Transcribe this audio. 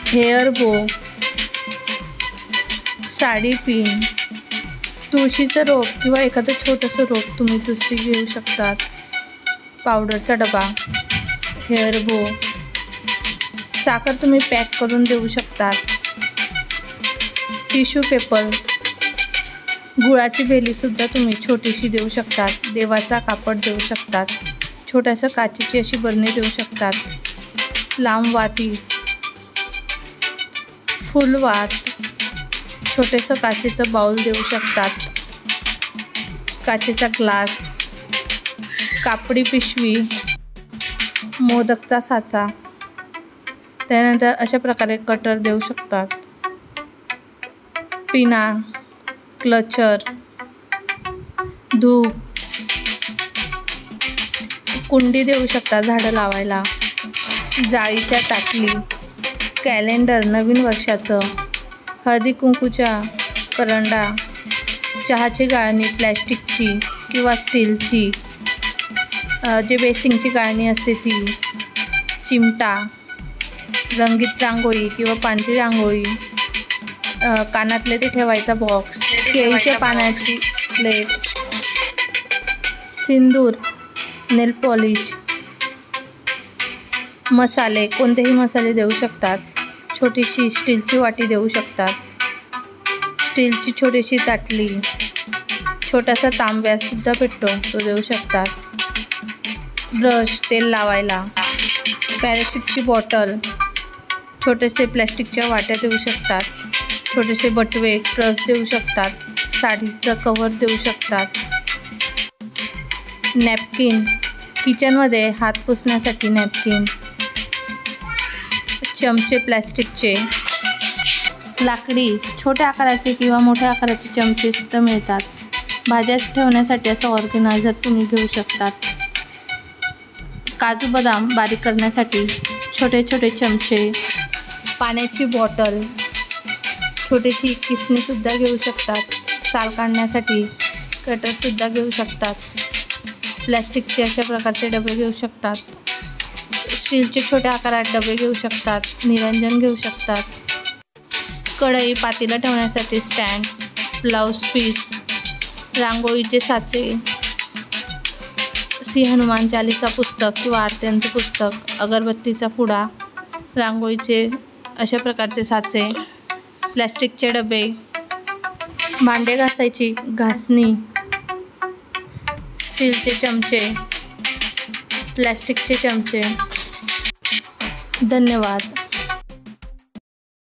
Hair बो, sari pin, तुळशीचं रोप किंवा एखादं छोटंसं रोप तुम्ही दुसरी घेऊ शकतात, पावडरचा डबा, हेअर बो, साखर तुम्ही पॅक करून देऊ शकतात, टिश्यू पेपर, गुळाची भेलीसुद्धा तुम्ही छोटीशी देऊ शकतात, देवाचा कापड देऊ शकतात, छोट्याशा काचेची अशी बरणी देऊ शकतात, लांब वाती, फुलवात, छोटेसं काचेचं बाउल देऊ शकतात, काचेचा ग्लास, कापडी पिशवी, मोदकचा साचा, त्यानंतर अशा प्रकारे कटर देऊ शकतात, पिना, क्लचर, धूप, कुंडी देऊ शकता झाडं लावायला, जाळीच्या ताटली, कॅलेंडर नवीन वर्षाचं, हळदी कुंकूच्या करंडा, चहाची गाळणी प्लॅस्टिकची किंवा स्टीलची, जे बेसिंगची गाळणी असते ती, चिमटा, रंगीत रांगोळी किंवा पांढरी रांगोळी, कानातले ते ठेवायचा बॉक्स, केळीच्या पानाची प्लेट, सिंदूर, नेल पॉलिश, मसाले, कोणतेही मसाले देऊ शकतात, छोटीशी स्टीलची वाटी देऊ शकतात, स्टीलची छोटीशी ताटली, छोटासा तांब्यासुद्धा भेटतो तो देऊ शकतात, ब्रश तेल लावायला, पॅराशूटची बॉटल, छोटेसे प्लॅस्टिकच्या वाट्या देऊ शकतात, छोटेसे बटवे ट्रस देऊ शकतात, साडीचं कव्हर देऊ शकतात, नॅपकिन, किचनमध्ये हात पुसण्यासाठी नॅपकिन, चमचे प्लॅस्टिकचे, लाकडी छोट्या आकाराचे किंवा मोठ्या आकाराचे चमचे सुद्धा मिळतात, भाज्या ठेवण्यासाठी असं ऑर्गनायझर तुम्ही घेऊ शकतात, काजू बदाम बारीक करण्यासाठी छोटे छोटे चमचे, पाण्याची बॉटल, छोटीशी किसणीसुद्धा घेऊ शकतात, साल काढण्यासाठी कटरसुद्धा घेऊ शकतात, प्लॅस्टिकचे अशा प्रकारचे डबे घेऊ शकतात, स्टीलचे छोट्या आकारात डबे घेऊ शकतात, निरंजन घेऊ शकतात, कढई पातेलं ठेवण्यासाठी स्टँड, ब्लाऊज पीस, रांगोळीचे साचे, श्री हनुमान चालीसा पुस्तक किंवा आरत्यांचं पुस्तक, अगरबत्तीचा पुडा, रांगोळीचे अशा प्रकारचे साचे, प्लॅस्टिकचे डबे, भांडे घासायची घासणी, स्टीलचे चमचे, प्लॅस्टिकचे चमचे. धन्यवाद.